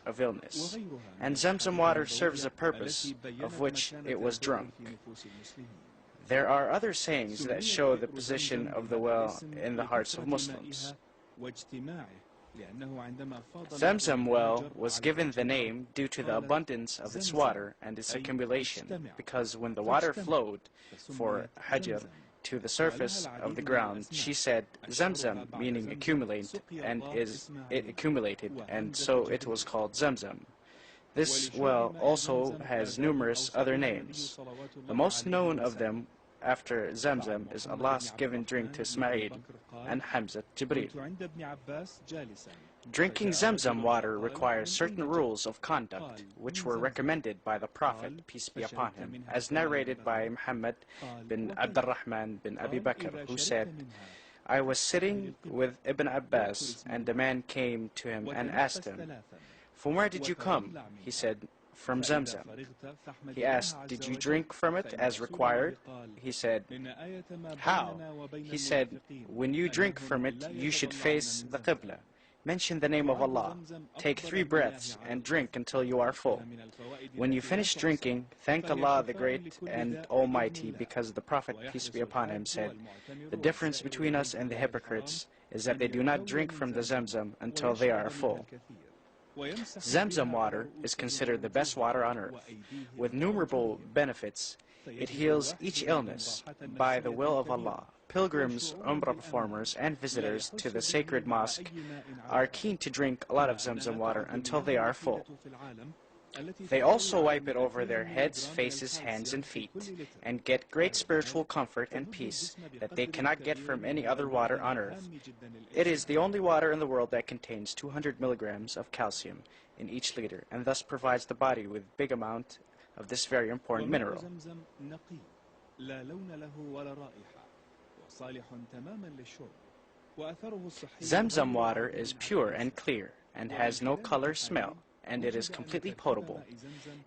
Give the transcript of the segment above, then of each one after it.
of illness, and Zamzam water serves a purpose of which it was drunk. There are other sayings that show the position of the well in the hearts of Muslims. Zamzam well was given the name due to the abundance of its water and its accumulation, because when the water flowed for Hajar to the surface of the ground, she said Zamzam, meaning accumulate, and it accumulated, and so it was called Zamzam. This well also has numerous other names. The most known of them after Zamzam is Allah's given drink to Ismail and Hamza Jibreel. Drinking Zamzam water requires certain rules of conduct which were recommended by the Prophet, peace be upon him, as narrated by Muhammad bin Abdurrahman bin Abi Bakr, who said, I was sitting with Ibn Abbas, and a man came to him and asked him, From where did you come? He said, From Zamzam. He asked, Did you drink from it as required? He said, How? He said, When you drink from it, you should face the Qibla. Mention the name of Allah. Take 3 breaths and drink until you are full. When you finish drinking, thank Allah the Great and Almighty, because the Prophet, peace be upon him, said, The difference between us and the hypocrites is that they do not drink from the Zamzam until they are full. Zamzam water is considered the best water on earth. With innumerable benefits, it heals each illness by the will of Allah. Pilgrims, Umrah performers, and visitors to the sacred mosque are keen to drink a lot of Zamzam water until they are full. They also wipe it over their heads, faces, hands, and feet, and get great spiritual comfort and peace that they cannot get from any other water on earth. It is the only water in the world that contains 200 milligrams of calcium in each liter, and thus provides the body with a big amount of this very important mineral. Zamzam water is pure and clear, and has no color, smell, and it is completely potable.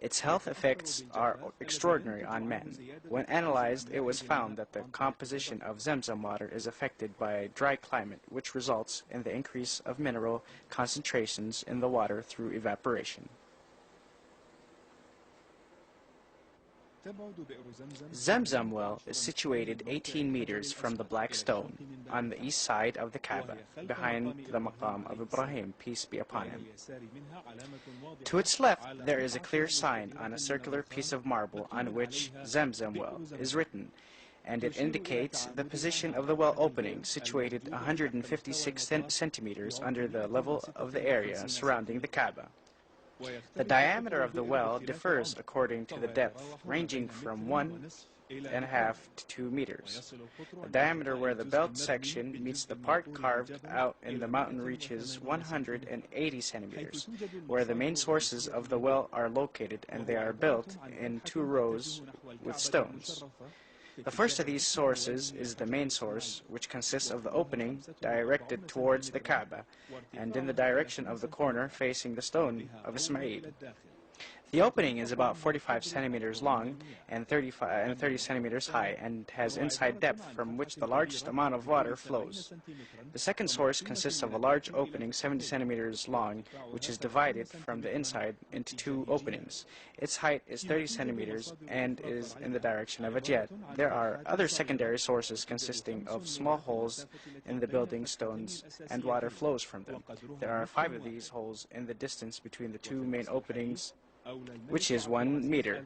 Its health effects are extraordinary on men. When analyzed, it was found that the composition of Zamzam water is affected by a dry climate, which results in the increase of mineral concentrations in the water through evaporation. Zamzam well is situated 18 meters from the Black Stone on the east side of the Kaaba, behind the Maqam of Ibrahim, peace be upon him. To its left, there is a clear sign on a circular piece of marble on which Zamzam well is written, and it indicates the position of the well opening, situated 156 centimeters under the level of the area surrounding the Kaaba. The diameter of the well differs according to the depth, ranging from 1.5 to 2 meters. The diameter where the belt section meets the part carved out in the mountain reaches 180 centimeters, where the main sources of the well are located, and they are built in 2 rows with stones. The first of these sources is the main source, which consists of the opening directed towards the Kaaba, and in the direction of the corner facing the stone of Ismail. The opening is about 45 centimeters long and 30 centimeters high, and has inside depth from which the largest amount of water flows. The second source consists of a large opening 70 centimeters long, which is divided from the inside into 2 openings. Its height is 30 centimeters and is in the direction of a jet. There are other secondary sources consisting of small holes in the building stones, and water flows from them. There are 5 of these holes in the distance between the 2 main openings, which is 1 meter.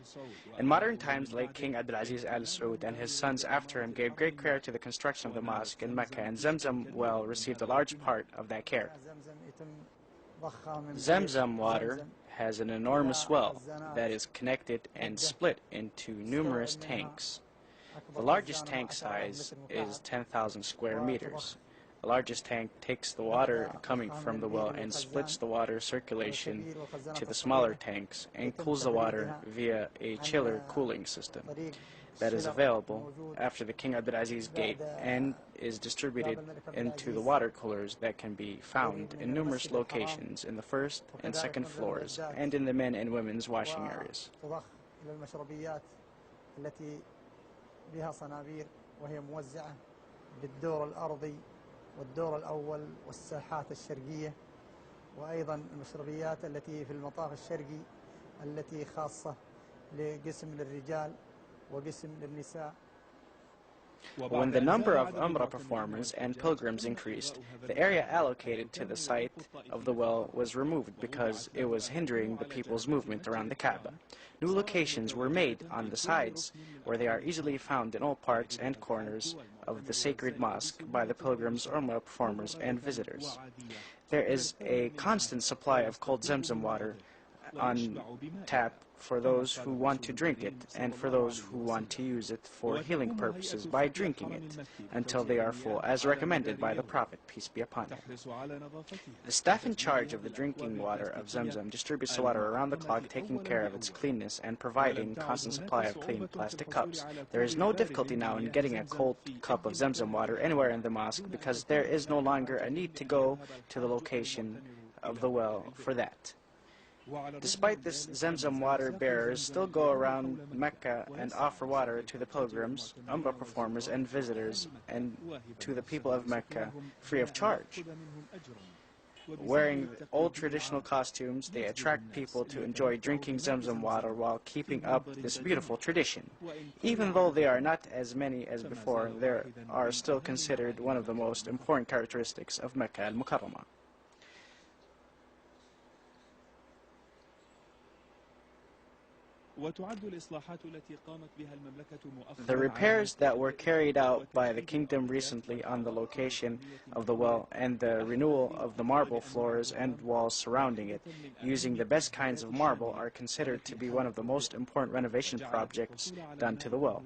In modern times, late King Abdulaziz Al Saud and his sons after him gave great care to the construction of the mosque in Mecca, and Zamzam well received a large part of that care. Zamzam water has an enormous well that is connected and split into numerous tanks. The largest tank size is 10,000 square meters. The largest tank takes the water coming from the well and splits the water circulation to the smaller tanks and cools the water via a chiller cooling system that is available after the King Abdulaziz Gate, and is distributed into the water coolers that can be found in numerous locations in the first and second floors and in the men and women's washing areas. والدور الأول والساحات الشرقية وأيضا المشربيات التي في المطاف الشرقي التي خاصة لقسم للرجال وقسم للنساء. When the number of Umrah performers and pilgrims increased, the area allocated to the site of the well was removed because it was hindering the people's movement around the Kaaba. New locations were made on the sides where they are easily found in all parts and corners of the sacred mosque by the pilgrims, Umrah performers, and visitors. There is a constant supply of cold ZamZam water on tap for those who want to drink it and for those who want to use it for healing purposes by drinking it until they are full, as recommended by the Prophet, peace be upon him. The staff in charge of the drinking water of ZamZam distributes the water around the clock, taking care of its cleanness and providing constant supply of clean plastic cups. There is no difficulty now in getting a cold cup of ZamZam water anywhere in the mosque because there is no longer a need to go to the location of the well for that. Despite this, ZamZam water bearers still go around Mecca and offer water to the pilgrims, Umrah performers, and visitors, and to the people of Mecca free of charge. Wearing old traditional costumes, they attract people to enjoy drinking ZamZam water while keeping up this beautiful tradition. Even though they are not as many as before, they are still considered one of the most important characteristics of Mecca al-Mukarramah. The repairs that were carried out by the kingdom recently on the location of the well and the renewal of the marble floors and walls surrounding it using the best kinds of marble are considered to be one of the most important renovation projects done to the well.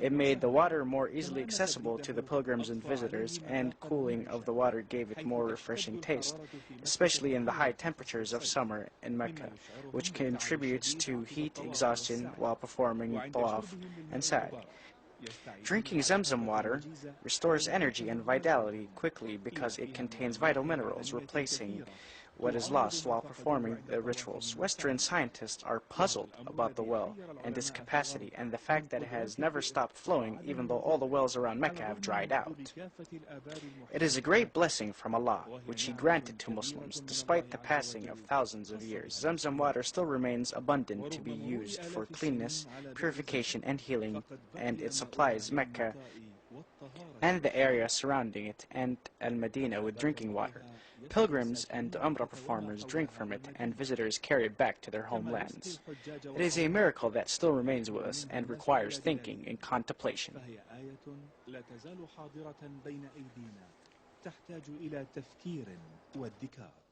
It made the water more easily accessible to the pilgrims and visitors, and cooling of the water gave it more refreshing taste, especially in the high temperatures of summer in Mecca, which contributes to heat exhaustion while performing tawaf and sa'i. Drinking ZamZam water restores energy and vitality quickly because it contains vital minerals, replacing what is lost while performing the rituals. Western scientists are puzzled about the well and its capacity and the fact that it has never stopped flowing even though all the wells around Mecca have dried out. It is a great blessing from Allah, which He granted to Muslims. Despite the passing of thousands of years, ZamZam water still remains abundant to be used for cleanness, purification, and healing, and it supplies Mecca and the area surrounding it and Al-Madinah with drinking water. Pilgrims and Umrah performers drink from it, and visitors carry it back to their homelands. It is a miracle that still remains with us and requires thinking and contemplation. تحتاج إلى تفكير وادكار.